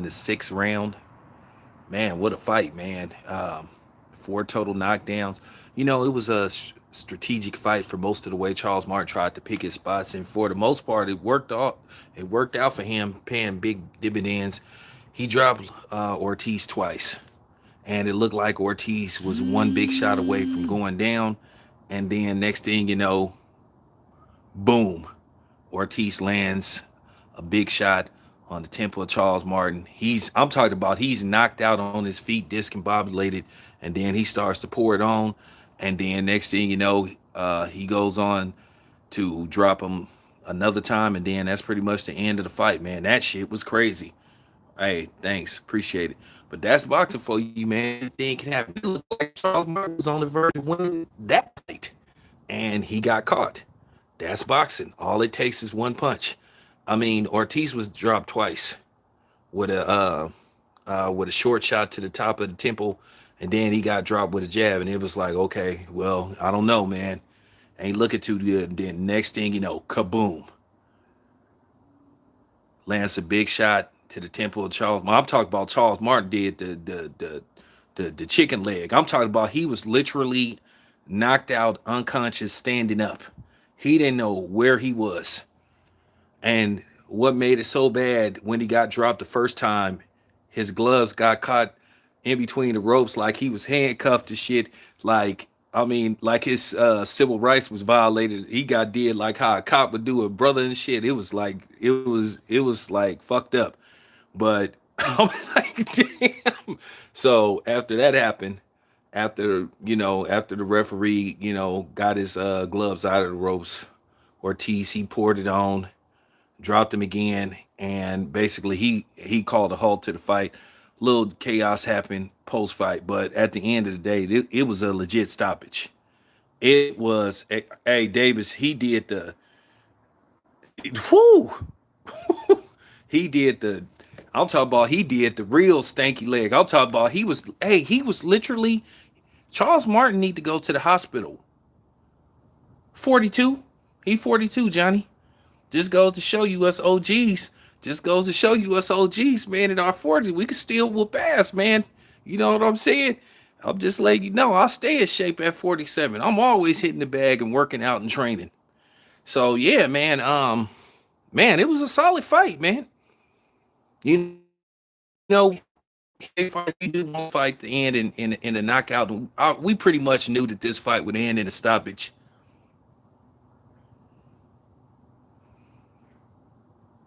the sixth round. Man, what a fight, man. Four total knockdowns. It was a strategic fight for most of the way. Charles Martin tried to pick his spots, and for the most part, it worked out. It worked out for him, paying big dividends. He dropped Ortiz twice, and it looked like Ortiz was one big shot away from going down. And then next thing you know, boom, Ortiz lands a big shot on the temple of Charles Martin. I'm talking about he's knocked out on his feet, discombobulated, and then he starts to pour it on. And then next thing you know, he goes on to drop him another time, and then that's pretty much the end of the fight, man. That shit was crazy. Hey, thanks, appreciate it. But that's boxing for you, man. Anything can happen. It looked like Charles Martin was on the verge of winning that fight, and he got caught. That's boxing. All it takes is one punch. I mean, Ortiz was dropped twice with a short shot to the top of the temple, and then he got dropped with a jab, and it was like, okay, well, I don't know, man. Ain't looking too good. And then next thing you know, kaboom, lands a big shot to the temple of Charles. I'm talking about Charles Martin did the chicken leg. I'm talking about he was literally knocked out, unconscious, standing up. He didn't know where he was. And what made it so bad when he got dropped the first time, his gloves got caught in between the ropes like he was handcuffed to shit. Like, I mean, like his civil rights was violated. He got did like how a cop would do a brother and shit. It was like fucked up. But I'm like, damn. So after that happened, after the referee, got his gloves out of the ropes, Ortiz, he poured it on, dropped him again, and basically he called a halt to the fight. Little chaos happened post fight, but at the end of the day, it was a legit stoppage. It was, hey Davis, he did the, whoo, he did the. I'm talking about he did the real stanky leg. I'm talking about he was literally. Charles Martin need to go to the hospital. 42, he 42, Johnny. Just goes to show you us OGs. Just goes to show you us OGs, man. In our 40s, we can still whoop ass, man. You know what I'm saying? I'm just letting you know, I'll stay in shape at 47. I'm always hitting the bag and working out and training. So yeah, man. Man, it was a solid fight, man. You know, if you do one fight to end in a knockout, we pretty much knew that this fight would end in a stoppage.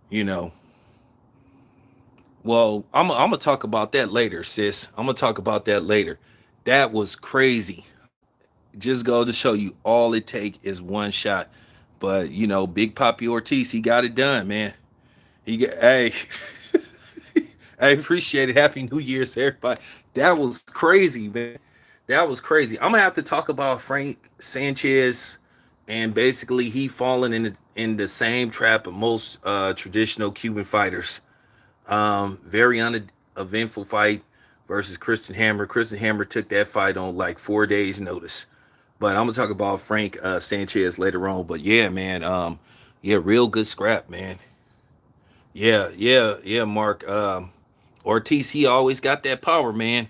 You know, well, I'm gonna talk about that later, sis. I'm gonna talk about that later. That was crazy. Just go to show you, all it take is one shot. But Big Poppy Ortiz, he got it done, man. Hey, I appreciate it. Happy New Year's, everybody. That was crazy, man. That was crazy. I'm gonna have to talk about Frank Sanchez, and basically he falling in the same trap of most traditional Cuban fighters. Very uneventful fight versus Christian Hammer. Christian Hammer took that fight on like 4 days' notice. But I'm gonna talk about Frank Sanchez later on. But yeah, man. Yeah, real good scrap, man. Yeah, yeah, yeah, Mark. Ortiz, he always got that power, man.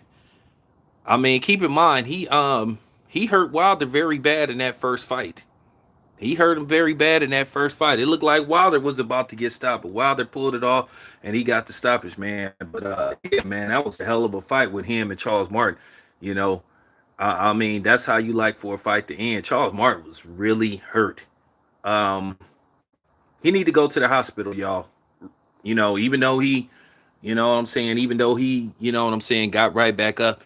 I mean, keep in mind, he hurt Wilder very bad in that first fight. He hurt him very bad in that first fight. It looked like Wilder was about to get stopped, but Wilder pulled it off and he got the stoppage, man. But yeah, man, that was a hell of a fight with him and Charles Martin. You know, I mean, that's how you like for a fight to end. Charles Martin was really hurt. Um, he need to go to the hospital, y'all. Even though he, what I'm saying, even though he, what I'm saying, got right back up,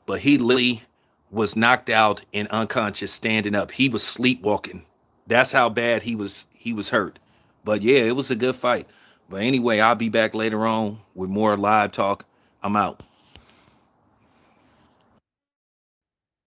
but he literally was knocked out and unconscious standing up. He was sleepwalking. That's how bad he was hurt. But yeah, it was a good fight. But anyway, I'll be back later on with more live talk. I'm out.